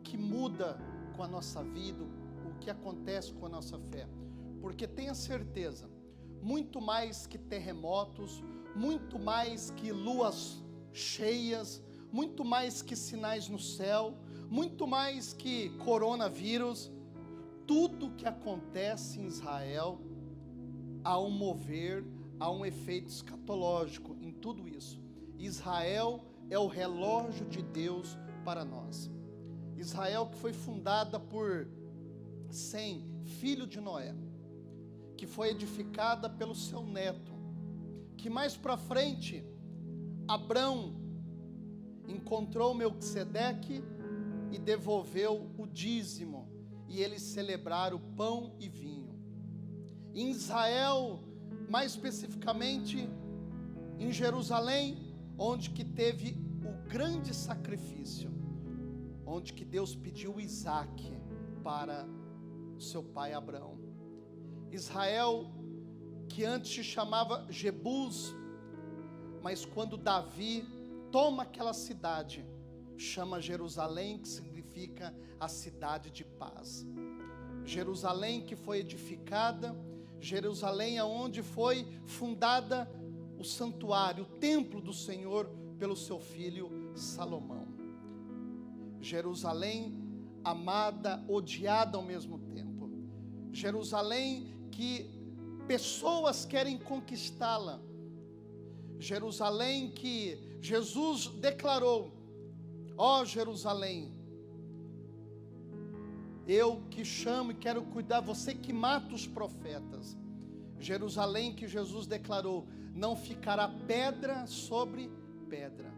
que muda com a nossa vida, o que acontece com a nossa fé. Porque tenha certeza, muito mais que terremotos, muito mais que luas cheias, muito mais que sinais no céu, muito mais que coronavírus, tudo que acontece em Israel, há um mover, há um efeito escatológico em tudo isso. Israel é o relógio de Deus para nós. Israel que foi fundada por Sem, filho de Noé, que foi edificada pelo seu neto, que mais para frente, Abrão encontrou Melquisedeque e devolveu o dízimo, e eles celebraram pão e vinho. Em Israel, mais especificamente em Jerusalém, onde que teve o grande sacrifício, onde que Deus pediu Isaque para o seu pai Abraão. Israel, que antes se chamava Jebus, mas quando Davi toma aquela cidade, chama Jerusalém, que significa a cidade de paz. Jerusalém que foi edificada, Jerusalém aonde foi fundada o santuário, o templo do Senhor pelo seu filho Salomão. Jerusalém amada, odiada ao mesmo tempo. Jerusalém que pessoas querem conquistá-la. Jerusalém que Jesus declarou: ó Jerusalém, eu que chamo e quero cuidar, você que mata os profetas. Jerusalém que Jesus declarou: não ficará pedra sobre pedra.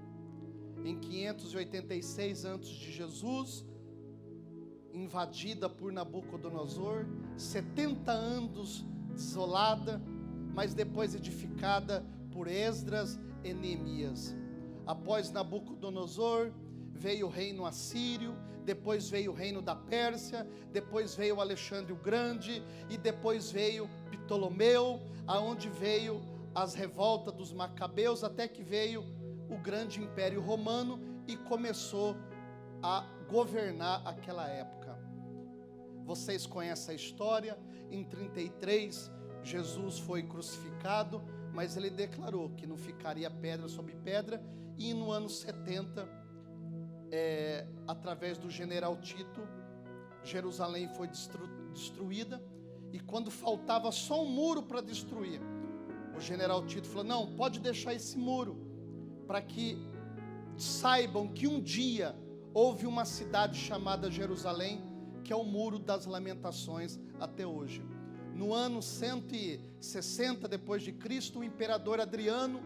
Em 586 antes de Jesus, invadida por Nabucodonosor, 70 anos desolada, mas depois edificada por Esdras e Neemias. Após Nabucodonosor, veio o reino assírio, depois veio o reino da Pérsia, depois veio Alexandre o Grande, e depois veio Ptolomeu, aonde veio as revoltas dos Macabeus, até que veio o grande Império Romano e começou a governar aquela época. Vocês conhecem a história. Em 33, Jesus foi crucificado, mas ele declarou que não ficaria pedra sobre pedra, e no ano 70, através do general Tito, Jerusalém foi destruída, e quando faltava só um muro para destruir, o general Tito falou: não, pode deixar esse muro, para que saibam que um dia houve uma cidade chamada Jerusalém, que é o Muro das Lamentações até hoje. No ano 160 depois de Cristo, o imperador Adriano,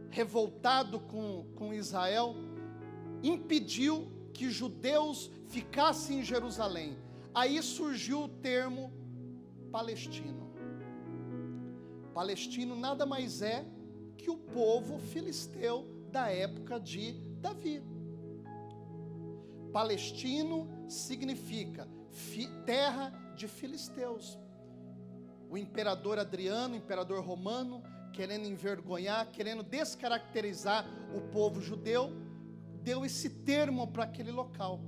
revoltado com Israel, impediu que judeus ficassem em Jerusalém. Aí surgiu o termo palestino. Palestino nada mais é que o povo filisteu da época de Davi. Palestino significa terra de filisteus. O imperador Adriano, imperador romano, querendo envergonhar, querendo descaracterizar o povo judeu, deu esse termo para aquele local.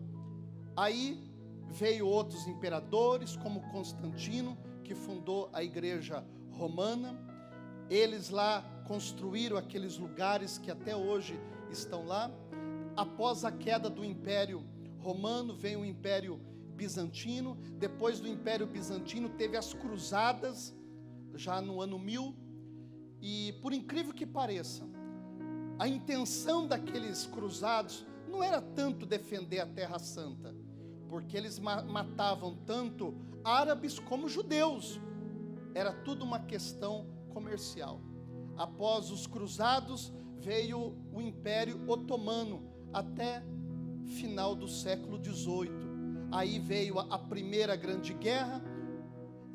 Aí veio outros imperadores, como Constantino, que fundou a igreja romana. Eles lá construíram aqueles lugares que até hoje estão lá. Após a queda do Império Romano, veio o Império Bizantino. Depois do Império Bizantino, teve as Cruzadas, já no ano 1000. E por incrível que pareça, a intenção daqueles cruzados não era tanto defender a Terra Santa, porque eles matavam tanto árabes como judeus. Era tudo uma questão comercial. Após os cruzados, veio o Império Otomano, até final do século XVIII. Aí veio a Primeira Grande Guerra,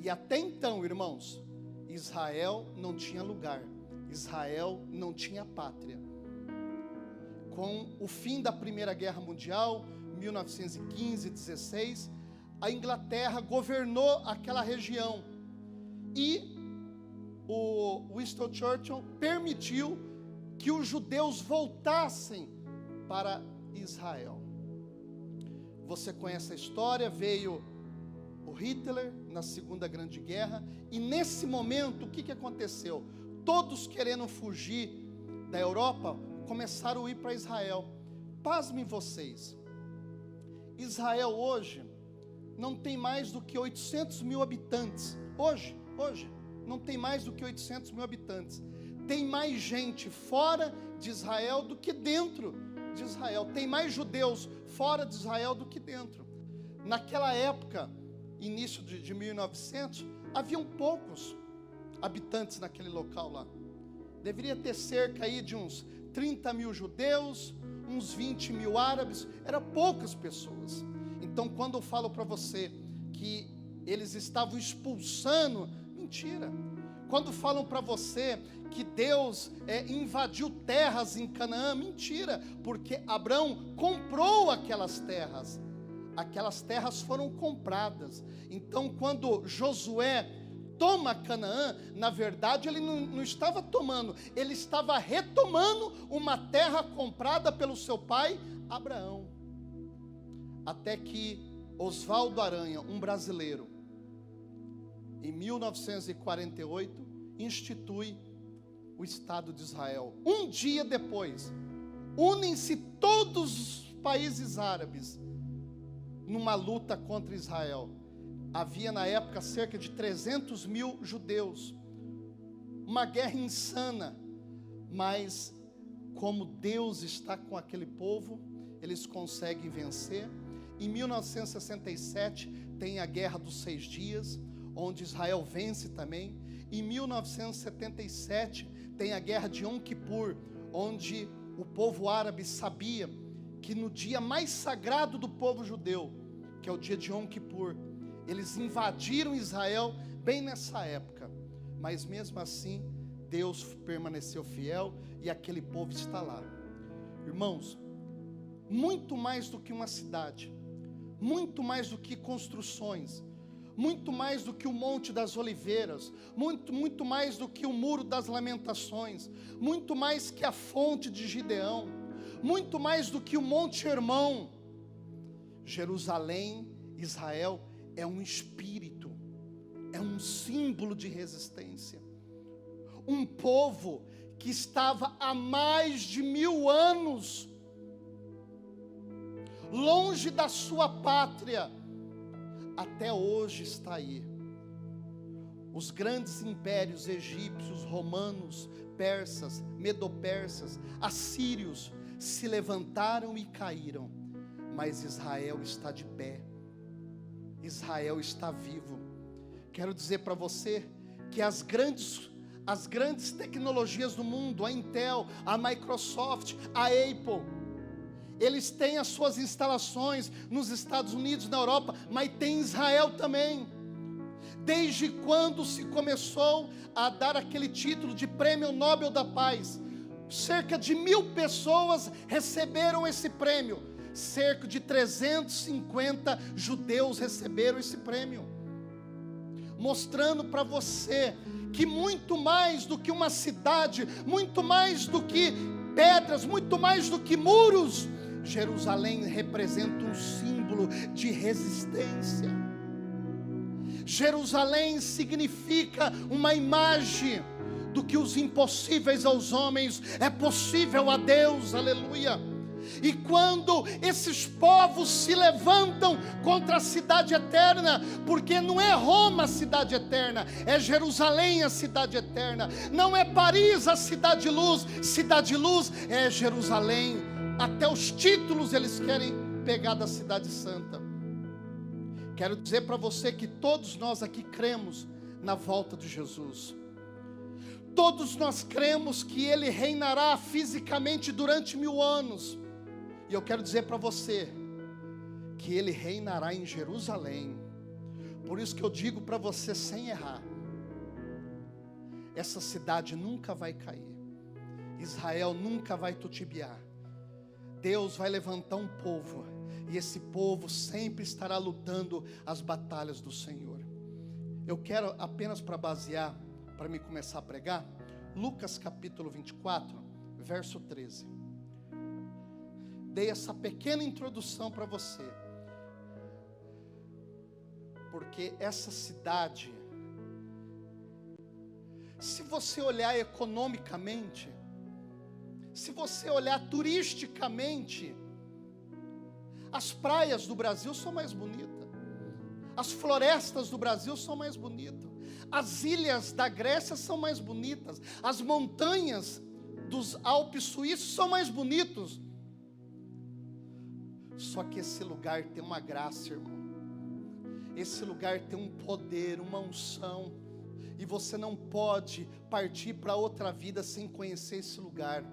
e até então, irmãos, Israel não tinha lugar, Israel não tinha pátria. Com o fim da Primeira Guerra Mundial, 1915-16, a Inglaterra governou aquela região, e o Winston Churchill permitiu que os judeus voltassem para Israel. Você conhece a história, veio o Hitler na Segunda Grande Guerra, e nesse momento, o que aconteceu? Todos querendo fugir da Europa, começaram a ir para Israel. Pasmem vocês, Israel hoje não tem mais do que 800 mil habitantes. Hoje, não tem mais do que 800 mil habitantes. Tem mais gente fora de Israel do que dentro de Israel. Tem mais judeus fora de Israel do que dentro. Naquela época, início de 1900, haviam poucos habitantes naquele local lá. Deveria ter cerca aí de uns 30 mil judeus, uns 20 mil árabes, eram poucas pessoas. Então, quando eu falo para você que eles estavam expulsando, mentira. Quando falam para você que Deus invadiu terras em Canaã, mentira, porque Abraão comprou aquelas terras. Aquelas terras foram compradas. Então, quando Josué toma Canaã, na verdade ele não estava tomando, ele estava retomando uma terra comprada pelo seu pai Abraão. Até que Oswaldo Aranha, um brasileiro, em 1948, institui o Estado de Israel. Um dia depois, unem-se todos os países árabes numa luta contra Israel. Havia na época cerca de 300 mil judeus. Uma guerra insana. Mas como Deus está com aquele povo, eles conseguem vencer. Em 1967 tem a Guerra dos 6 Dias, onde Israel vence também. Em 1977 tem a Guerra de Yom Kippur, onde o povo árabe sabia que no dia mais sagrado do povo judeu, que é o dia de Yom Kippur, eles invadiram Israel bem nessa época. Mas mesmo assim, Deus permaneceu fiel e aquele povo está lá. Irmãos, muito mais do que uma cidade, muito mais do que construções, muito mais do que o Monte das Oliveiras, muito mais do que o Muro das Lamentações, muito mais que a fonte de Gideão, muito mais do que o Monte Hermão. Jerusalém, Israel, é um espírito, é um símbolo de resistência. Um povo que estava há mais de 1000 anos longe da sua pátria, até hoje está aí. Os grandes impérios egípcios, romanos, persas, medo-persas, assírios se levantaram e caíram, mas Israel está de pé. Israel está vivo. Quero dizer para você que as grandes tecnologias do mundo, a Intel, a Microsoft, a Apple, eles têm as suas instalações nos Estados Unidos, na Europa, mas tem Israel também. Desde quando se começou a dar aquele título de Prêmio Nobel da Paz, cerca de 1000 pessoas receberam esse prêmio. Cerca de 350 judeus receberam esse prêmio, mostrando para você que muito mais do que uma cidade, muito mais do que pedras, muito mais do que muros, Jerusalém representa um símbolo de resistência. Jerusalém significa uma imagem do que os impossíveis aos homens é possível a Deus, aleluia. E quando esses povos se levantam contra a cidade eterna, porque não é Roma a cidade eterna, é Jerusalém a cidade eterna, não é Paris a cidade luz é Jerusalém. Até os títulos eles querem pegar da cidade santa. Quero dizer para você que todos nós aqui cremos na volta de Jesus. Todos nós cremos que Ele reinará fisicamente durante 1000 anos. E eu quero dizer para você que Ele reinará em Jerusalém. Por isso que eu digo para você sem errar, essa cidade nunca vai cair, Israel nunca vai titubear. Deus vai levantar um povo, e esse povo sempre estará lutando as batalhas do Senhor. Eu quero apenas para basear, para me começar a pregar, Lucas capítulo 24, verso 13. Dei essa pequena introdução para você, Porque essa cidade, se você olhar economicamente, se você olhar turisticamente, as praias do Brasil são mais bonitas, as florestas do Brasil são mais bonitas, as ilhas da Grécia são mais bonitas, as montanhas dos Alpes suíços são mais bonitos. Só que esse lugar tem uma graça, irmão. Esse lugar tem um poder, uma unção, e você não pode partir para outra vida sem conhecer esse lugar.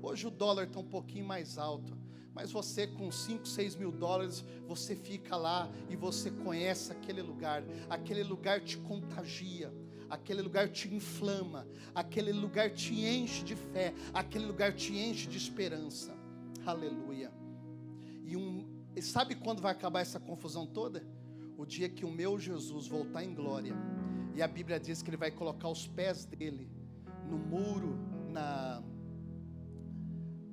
Hoje o dólar está um pouquinho mais alto, mas você com 5, 6 mil dólares, você fica lá e você conhece aquele lugar te contagia, aquele lugar te inflama, aquele lugar te enche de fé, aquele lugar te enche de esperança. Aleluia. E sabe quando vai acabar essa confusão toda? O dia que o meu Jesus voltar em glória, e a Bíblia diz que ele vai colocar os pés dele no muro,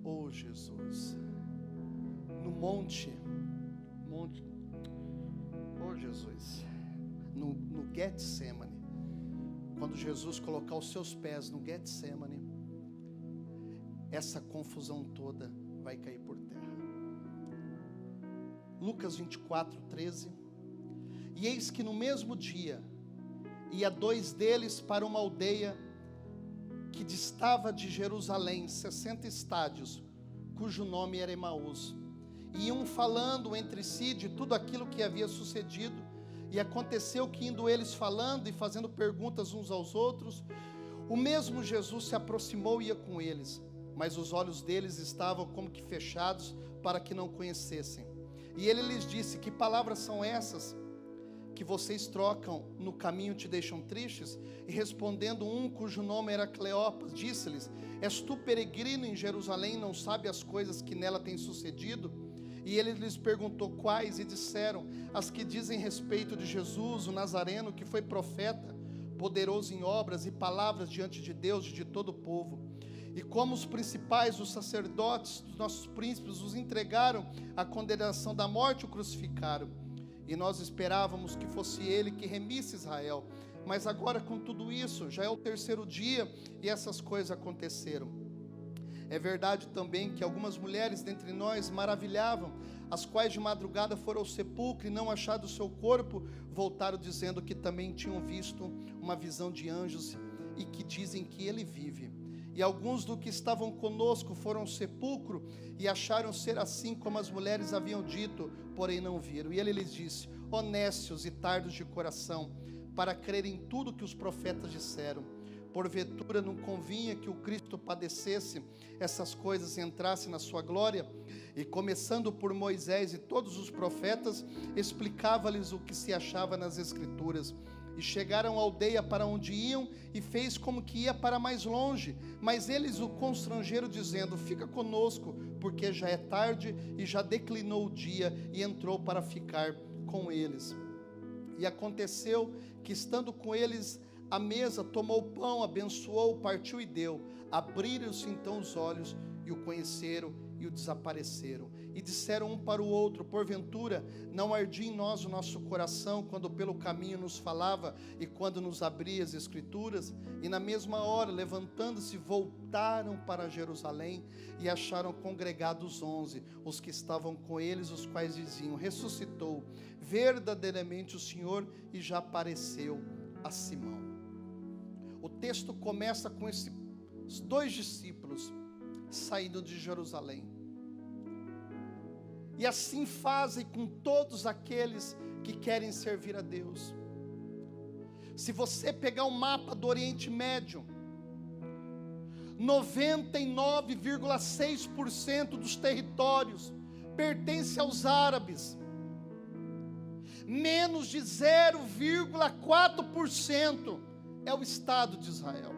oh Jesus, no monte, oh Jesus, no Getsemane, quando Jesus colocar os seus pés no Getsemane, essa confusão toda vai cair por terra. Lucas 24, 13. E eis que no mesmo dia ia 2 deles para uma aldeia que distava de Jerusalém 60 estádios, cujo nome era Emaús. E iam falando entre si de tudo aquilo que havia sucedido. E aconteceu que, indo eles falando e fazendo perguntas uns aos outros, o mesmo Jesus se aproximou e ia com eles, mas os olhos deles estavam como que fechados, para que não conhecessem. E ele lhes disse: que palavras são essas que vocês trocam no caminho, te deixam tristes? E respondendo um cujo nome era Cleopas, disse-lhes: és tu peregrino em Jerusalém e não sabe as coisas que nela têm sucedido? E ele lhes perguntou quais, e disseram: as que dizem respeito de Jesus, o Nazareno, que foi profeta, poderoso em obras e palavras diante de Deus e de todo o povo. E como os principais, os sacerdotes, os nossos príncipes, os entregaram à condenação da morte, o crucificaram. E nós esperávamos que fosse ele que remisse Israel. Mas agora, com tudo isso, já é o 3º dia e essas coisas aconteceram. É verdade também que algumas mulheres dentre nós maravilhavam, as quais de madrugada foram ao sepulcro e não achado o seu corpo, voltaram dizendo que também tinham visto uma visão de anjos e que dizem que ele vive. E alguns do que estavam conosco foram ao sepulcro e acharam ser assim como as mulheres haviam dito, porém não viram. E ele lhes disse: honestos e tardos de coração, para crerem em tudo que os profetas disseram. Porventura não convinha que o Cristo padecesse essas coisas e entrasse na sua glória? E começando por Moisés e todos os profetas, explicava-lhes o que se achava nas Escrituras. E chegaram à aldeia para onde iam, e fez como que ia para mais longe. Mas eles o constrangeram, dizendo: fica conosco, porque já é tarde e já declinou o dia. E entrou para ficar com eles. E aconteceu que, estando com eles à mesa, tomou o pão, abençoou, partiu e deu. Abriram-se então os olhos e o conheceram e o desapareceram. E disseram um para o outro: porventura não ardia em nós o nosso coração quando pelo caminho nos falava e quando nos abria as Escrituras? E na mesma hora, levantando-se, voltaram para Jerusalém e acharam congregados 11, os que estavam com eles, os quais diziam: ressuscitou verdadeiramente o Senhor e já apareceu a Simão. O texto começa com esses 2 discípulos saindo de Jerusalém. E assim fazem com todos aqueles que querem servir a Deus. Se você pegar um mapa do Oriente Médio, 99,6% dos territórios pertence aos árabes. Menos de 0,4% é o Estado de Israel.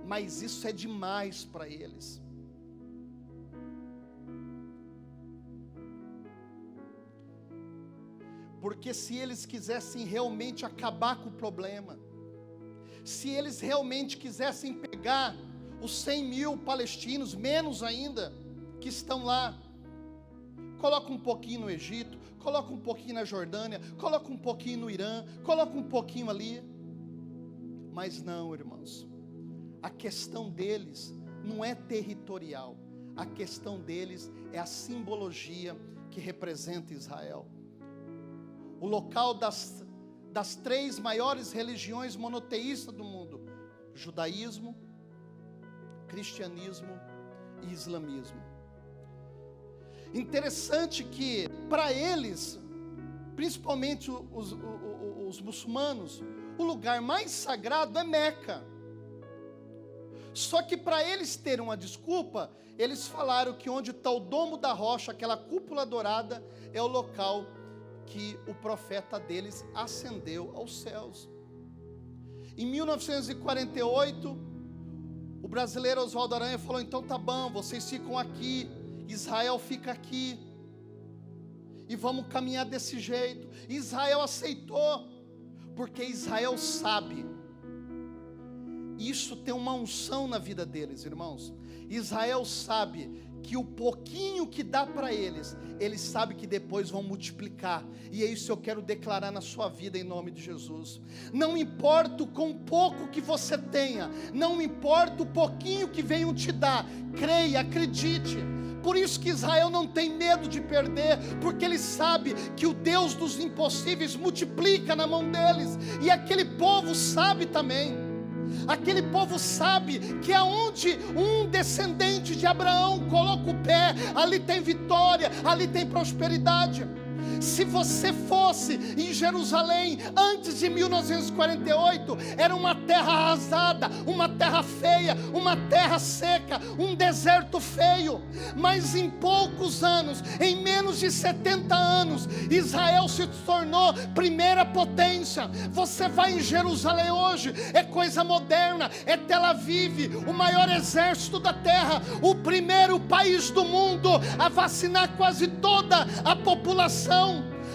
Mas isso é demais para eles. Porque se eles quisessem realmente acabar com o problema, se eles realmente quisessem pegar os 100 mil palestinos, menos ainda, que estão lá, coloca um pouquinho no Egito, coloca um pouquinho na Jordânia, coloca um pouquinho no Irã, coloca um pouquinho ali. Mas não, irmãos, a questão deles não é territorial, a questão deles é a simbologia que representa Israel. O local das 3 maiores religiões monoteístas do mundo: judaísmo, cristianismo e islamismo. Interessante que para eles, principalmente os muçulmanos, o lugar mais sagrado é Meca. Só que para eles terem uma desculpa, eles falaram que onde está o domo da rocha, aquela cúpula dourada, é o local que o profeta deles ascendeu aos céus. Em 1948, o brasileiro Oswaldo Aranha falou: então tá bom, vocês ficam aqui, Israel fica aqui, e vamos caminhar desse jeito. Israel aceitou, porque Israel sabe, isso tem uma unção na vida deles, irmãos. Israel sabe que o pouquinho que dá para eles sabe que depois vão multiplicar, e é isso que eu quero declarar na sua vida em nome de Jesus. Não importa o quão pouco que você tenha, não importa o pouquinho que venham te dar, creia, acredite. Por isso que Israel não tem medo de perder, porque ele sabe que o Deus dos impossíveis multiplica na mão deles, e aquele povo sabe também. Aquele povo sabe que aonde um descendente de Abraão coloca o pé, ali tem vitória, ali tem prosperidade. Se você fosse em Jerusalém antes de 1948, era uma terra arrasada, uma terra feia, uma terra seca, um deserto feio. Mas em poucos anos, em menos de 70 anos, Israel se tornou primeira potência. Você vai em Jerusalém hoje, é coisa moderna, é Tel Aviv, o maior exército da terra, o primeiro país do mundo a vacinar quase toda a população.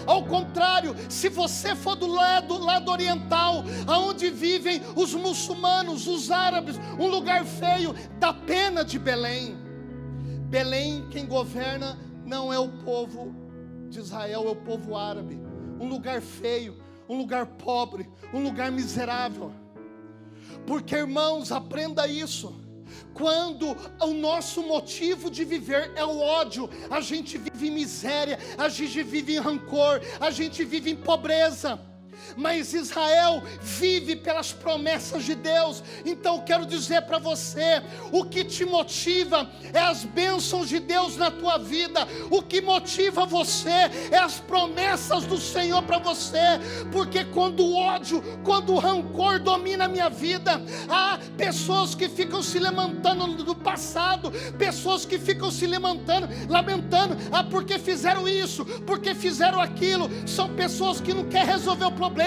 Ao contrário, se você for do lado oriental, aonde vivem os muçulmanos, os árabes, um lugar feio, dá pena de Belém. Belém, quem governa não é o povo de Israel, é o povo árabe. Um lugar feio, um lugar pobre, um lugar miserável. Porque, irmãos, aprenda isso. Quando o nosso motivo de viver é o ódio, a gente vive em miséria, a gente vive em rancor, a gente vive em pobreza. Mas Israel vive pelas promessas de Deus. Então eu quero dizer para você, o que te motiva é as bênçãos de Deus na tua vida. O que motiva você é as promessas do Senhor para você. Porque quando o ódio, quando o rancor domina a minha vida, há pessoas que ficam se lamentando do passado, pessoas que ficam se lamentando, porque fizeram isso, porque fizeram aquilo. São pessoas que não querem resolver o problema,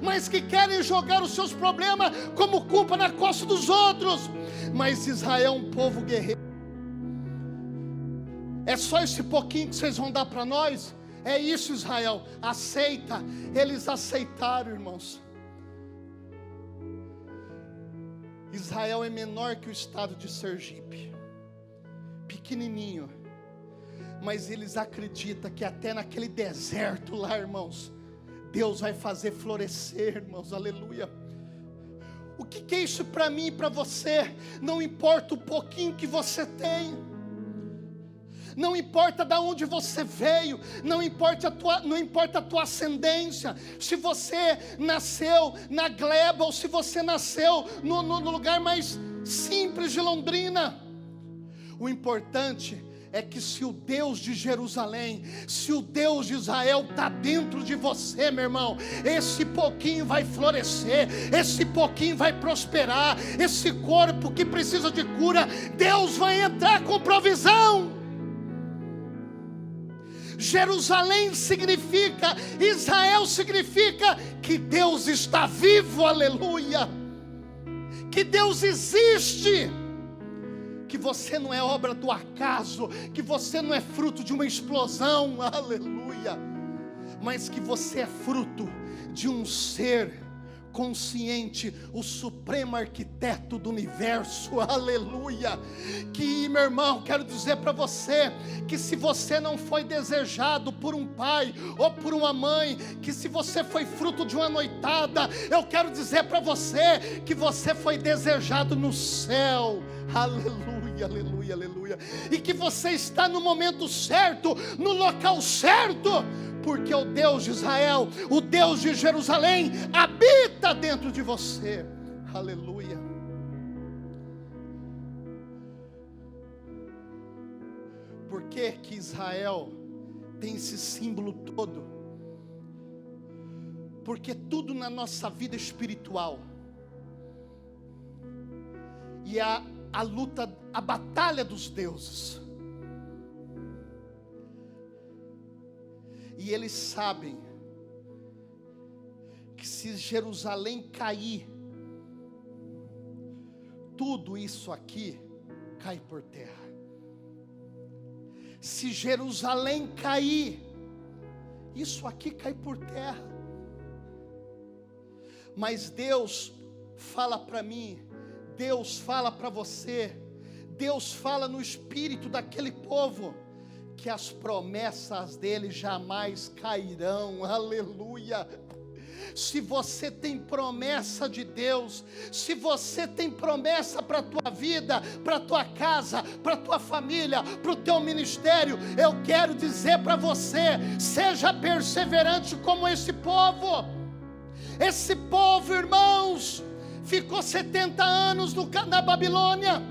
mas que querem jogar os seus problemas como culpa na costa dos outros. Mas Israel é um povo guerreiro. É só esse pouquinho que vocês vão dar para nós? É isso, Israel, aceita. Eles aceitaram, irmãos. Israel é menor que o estado de Sergipe, pequenininho, mas eles acreditam que até naquele deserto lá, irmãos, Deus vai fazer florescer, irmãos, aleluia. O que é isso para mim e para você? Não importa o pouquinho que você tem, não importa de onde você veio, não importa a tua ascendência, se você nasceu na gleba ou se você nasceu no lugar mais simples de Londrina. O importante é que se o Deus de Jerusalém, se o Deus de Israel está dentro de você, meu irmão, esse pouquinho vai florescer, esse pouquinho vai prosperar, esse corpo que precisa de cura, Deus vai entrar com provisão. Jerusalém significa, Israel significa que Deus está vivo, aleluia, que Deus existe, que você não é obra do acaso, que você não é fruto de uma explosão, aleluia, mas que você é fruto de um ser consciente, o supremo arquiteto do universo, aleluia. Que, meu irmão, quero dizer para você, que se você não foi desejado por um pai ou por uma mãe, que se você foi fruto de uma noitada, eu quero dizer para você, que você foi desejado no céu, aleluia, aleluia, aleluia, e que você está no momento certo, no local certo, porque o Deus de Israel, o Deus de Jerusalém, habita dentro de você, aleluia. Por que Israel tem esse símbolo todo? Porque tudo na nossa vida espiritual, e a luta, a batalha dos deuses, e eles sabem que se Jerusalém cair, tudo isso aqui cai por terra. Se Jerusalém cair, isso aqui cai por terra. Mas Deus fala para mim, Deus fala para você, Deus fala no espírito daquele povo, que as promessas dele jamais cairão, aleluia. Se você tem promessa de Deus, se você tem promessa para a tua vida, para a tua casa, para a tua família, para o teu ministério, eu quero dizer para você, seja perseverante como esse povo. Esse povo, irmãos, ficou 70 anos na Babilônia,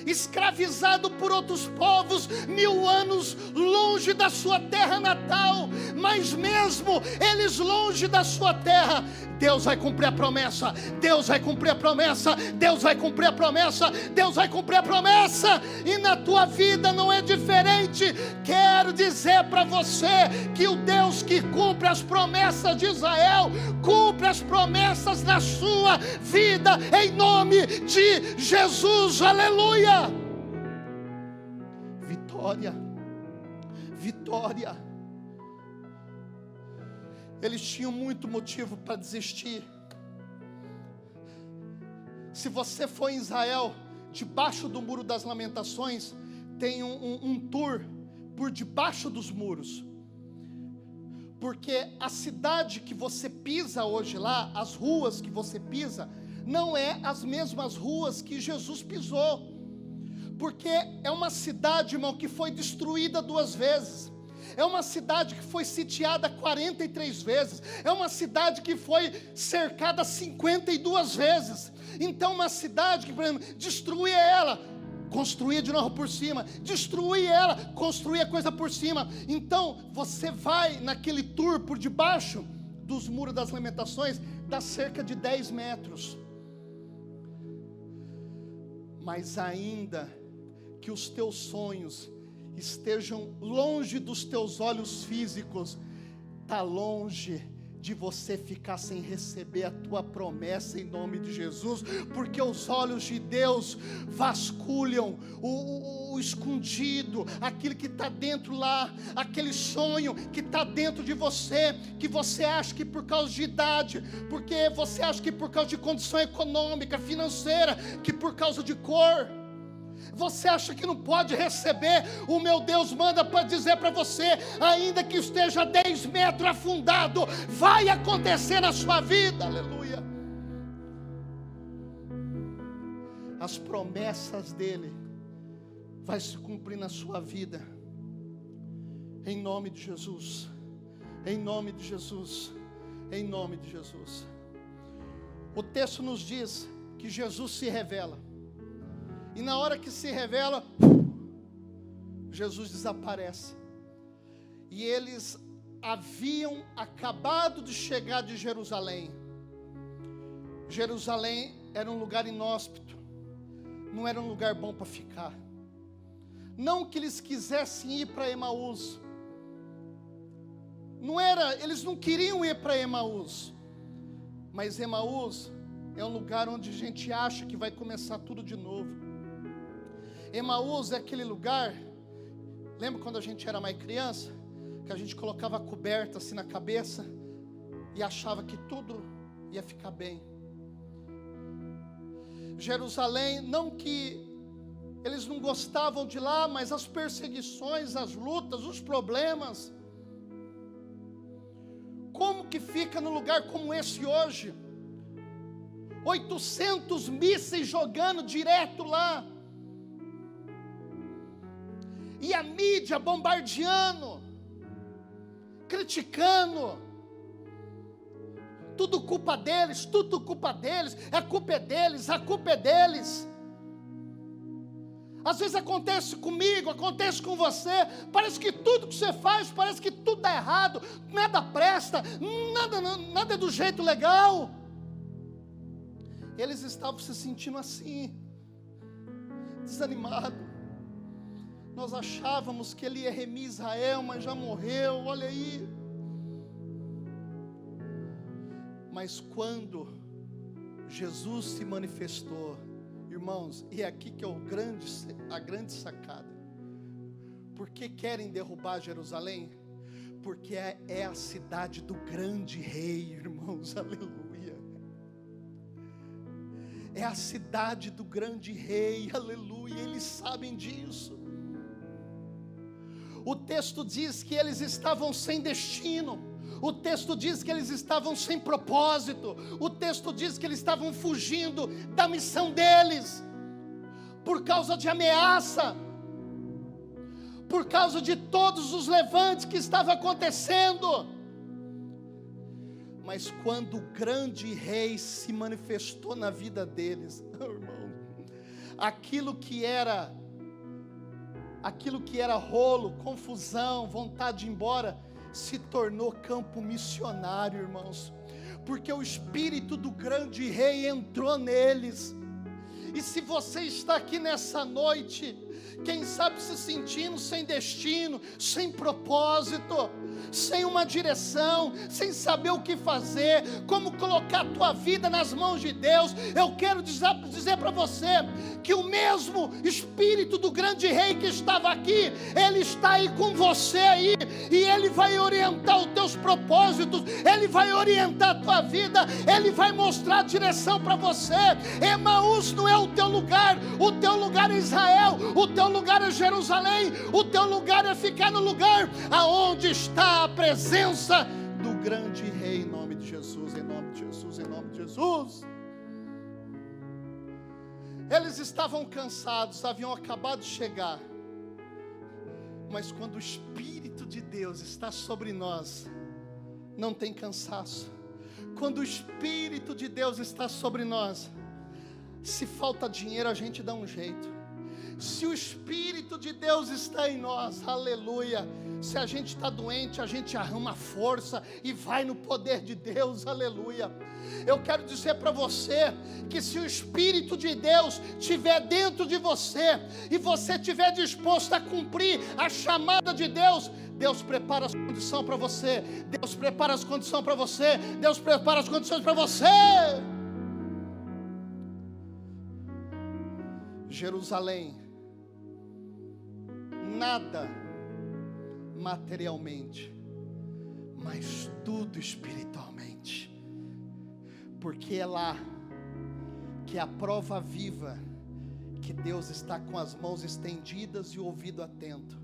escravizado por outros povos, 1000 anos longe da sua terra natal, mas mesmo eles longe da sua terra, Deus vai cumprir a promessa, Deus vai cumprir a promessa, Deus vai cumprir a promessa, Deus vai cumprir a promessa, e na tua vida não é diferente. Quero dizer para você, que o Deus que cumpre as promessas de Israel, cumpre as promessas na sua vida, em nome de Jesus, aleluia. Vitória, vitória. Eles tinham muito motivo para desistir. Se você for em Israel, debaixo do Muro das Lamentações, tem um tour por debaixo dos muros, porque a cidade que você pisa hoje lá, as ruas que você pisa, não é as mesmas ruas que Jesus pisou, porque é uma cidade, irmão, que foi destruída 2 vezes, é uma cidade que foi sitiada 43 vezes, é uma cidade que foi cercada 52 vezes, então uma cidade que, por exemplo, destruía ela, construía de novo por cima, destruía ela, construía coisa por cima. Então você vai naquele tour por debaixo dos Muros das Lamentações, dá cerca de 10 metros, mas ainda que os teus sonhos estejam longe dos teus olhos físicos, está longe de você ficar sem receber a tua promessa em nome de Jesus, porque os olhos de Deus vasculham o escondido, aquilo que está dentro lá, aquele sonho que está dentro de você, que você acha que por causa de idade, porque você acha que por causa de condição econômica, financeira, que por causa de cor, você acha que não pode receber. O meu Deus manda para dizer para você, ainda que esteja 10 metros afundado, vai acontecer na sua vida, aleluia. As promessas dele vai se cumprir na sua vida, em nome de Jesus, em nome de Jesus, em nome de Jesus. O texto nos diz que Jesus se revela, e na hora que se revela, Jesus desaparece. E eles haviam acabado de chegar de Jerusalém. Jerusalém era um lugar inóspito, não era um lugar bom para ficar. Não que eles quisessem ir para Emaús, eles não queriam ir para Emaús, mas Emaús é um lugar onde a gente acha que vai começar tudo de novo. Emaús é aquele lugar, lembra quando a gente era mais criança, que a gente colocava a coberta assim na cabeça, e achava que tudo ia ficar bem. Jerusalém, não que eles não gostavam de lá, mas as perseguições, as lutas, os problemas. Como que fica num lugar como esse hoje? 800 mísseis jogando direto lá. E a mídia bombardeando, criticando. Tudo culpa deles, tudo culpa deles. A culpa é deles, a culpa é deles. Às vezes acontece comigo, acontece com você. Parece que tudo que você faz, parece que tudo dá errado. Nada presta, nada é do jeito legal. Eles estavam se sentindo assim, desanimados. Nós achávamos que ele ia remir Israel, mas já morreu, olha aí. Mas quando Jesus se manifestou, irmãos, e é aqui que é a grande sacada. Por que querem derrubar Jerusalém? Porque é a cidade do grande rei, irmãos, aleluia. É a cidade do grande rei, aleluia, eles sabem disso. O texto diz que eles estavam sem destino. O texto diz que eles estavam sem propósito. O texto diz que eles estavam fugindo da missão deles, por causa de ameaça, por causa de todos os levantes que estavam acontecendo. Mas quando o grande rei se manifestou na vida deles, irmão, aquilo que era rolo, confusão, vontade de ir embora, se tornou campo missionário, irmãos, porque o Espírito do grande rei entrou neles. E se você está aqui nessa noite, quem sabe se sentindo sem destino, sem propósito, sem uma direção, sem saber o que fazer, como colocar a tua vida nas mãos de Deus, eu quero dizer para você, que o mesmo Espírito do grande rei que estava aqui, ele está aí com você aí, e ele vai orientar os teus propósitos, ele vai orientar a tua vida, ele vai mostrar a direção para você. Emaús não é o teu lugar é Israel, o teu lugar é Jerusalém, o teu lugar é ficar no lugar aonde está a presença do grande rei, em nome de Jesus, em nome de Jesus, em nome de Jesus. Eles estavam cansados, haviam acabado de chegar, mas quando o Espírito de Deus está sobre nós, não tem cansaço. Quando o Espírito de Deus está sobre nós, se falta dinheiro a gente dá um jeito. Se o Espírito de Deus está em nós, aleluia, se a gente está doente, a gente arruma força e vai no poder de Deus, aleluia. Eu quero dizer para você, que se o Espírito de Deus estiver dentro de você, e você estiver disposto a cumprir a chamada de Deus, Deus prepara as condições para você, Deus prepara as condições para você, Deus prepara as condições para você. Jerusalém, nada materialmente, mas tudo espiritualmente, porque é lá que é a prova viva que Deus está com as mãos estendidas e o ouvido atento.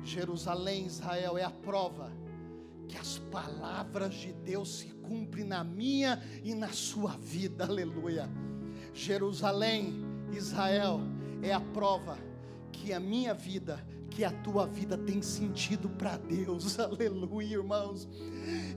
Jerusalém, Israel, é a prova que as palavras de Deus se cumprem na minha e na sua vida, aleluia. Jerusalém, Israel, é a prova que a minha vida, que a tua vida tem sentido para Deus, aleluia, irmãos.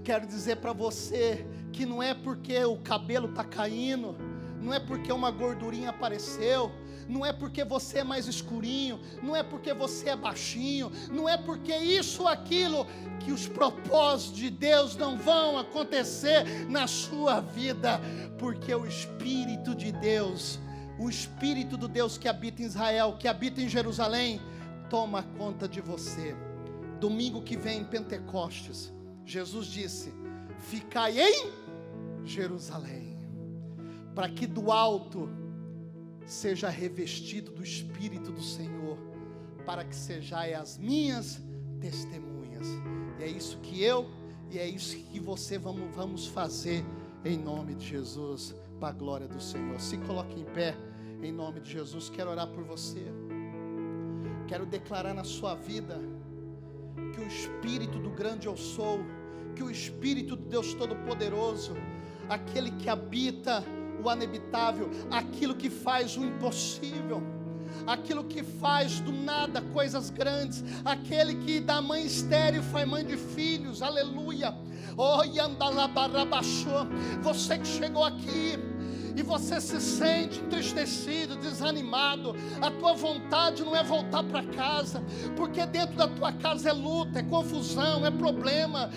Quero dizer para você que não é porque o cabelo está caindo, não é porque uma gordurinha apareceu, não é porque você é mais escurinho, não é porque você é baixinho, não é porque isso ou aquilo, que os propósitos de Deus não vão acontecer na sua vida, porque o Espírito de Deus, o Espírito do Deus que habita em Israel, que habita em Jerusalém, toma conta de você. Domingo que vem, Pentecostes, Jesus disse: ficai em Jerusalém, para que do alto seja revestido do Espírito do Senhor, para que sejais as minhas testemunhas. E é isso que eu e é isso que você vamos fazer em nome de Jesus, para a glória do Senhor. Se coloque em pé, em nome de Jesus. Quero orar por você. Quero declarar na sua vida que o Espírito do grande eu sou, que o Espírito do Deus Todo-Poderoso, aquele que habita o inevitável, aquilo que faz o impossível, aquilo que faz do nada coisas grandes, aquele que da mãe estéril faz mãe de filhos, aleluia. Oh, Yandalabarabachô, você que chegou aqui e você se sente entristecido, desanimado, a tua vontade não é voltar para casa, porque dentro da tua casa é luta, é confusão, é problema.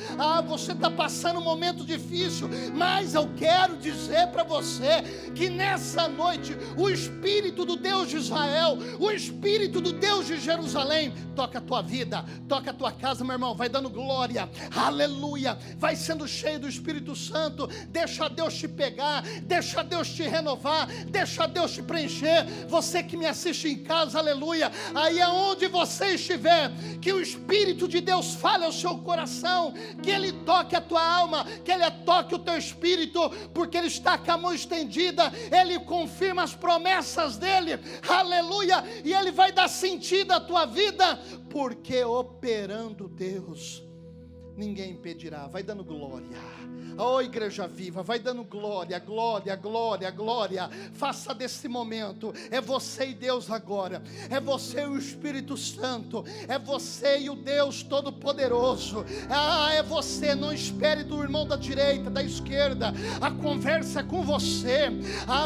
Você está passando um momento difícil, mas eu quero dizer para você que nessa noite o Espírito do Deus de Israel, o Espírito do Deus de Jerusalém toca a tua vida, toca a tua casa, meu irmão. Vai dando glória, aleluia, vai sendo cheio do Espírito Santo. Deixa Deus te pegar, deixa Deus te renovar, deixa Deus te preencher. Você que me assiste em casa, aleluia, aí aonde você estiver, que o Espírito de Deus fale ao seu coração, que Ele toque a tua alma, que Ele toque o teu espírito, porque Ele está com a mão estendida, Ele confirma as promessas dEle, aleluia, e Ele vai dar sentido à tua vida, porque operando Deus, ninguém impedirá. Vai dando glória. Oh, igreja viva, vai dando glória, glória, glória, glória. Faça desse momento, é você e Deus agora, é você e o Espírito Santo, é você e o Deus Todo-Poderoso. É você, não espere do irmão da direita, da esquerda, a conversa é com você.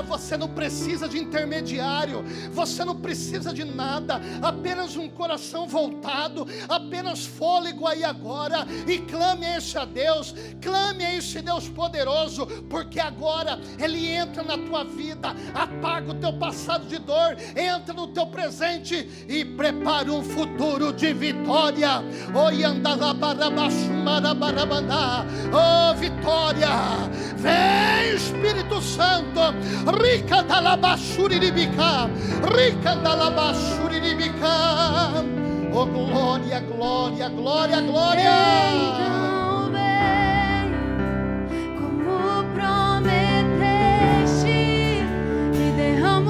Você não precisa de intermediário, você não precisa de nada, apenas um coração voltado, apenas fôlego aí agora, e clame a esse a Deus, clame a esse Deus poderoso, porque agora Ele entra na tua vida, apaga o teu passado de dor, entra no teu presente e prepara um futuro de vitória. Oh, vitória, vem Espírito Santo, rica da labachuriribica, rica da labachuriribica. Oh, glória, glória, glória, glória.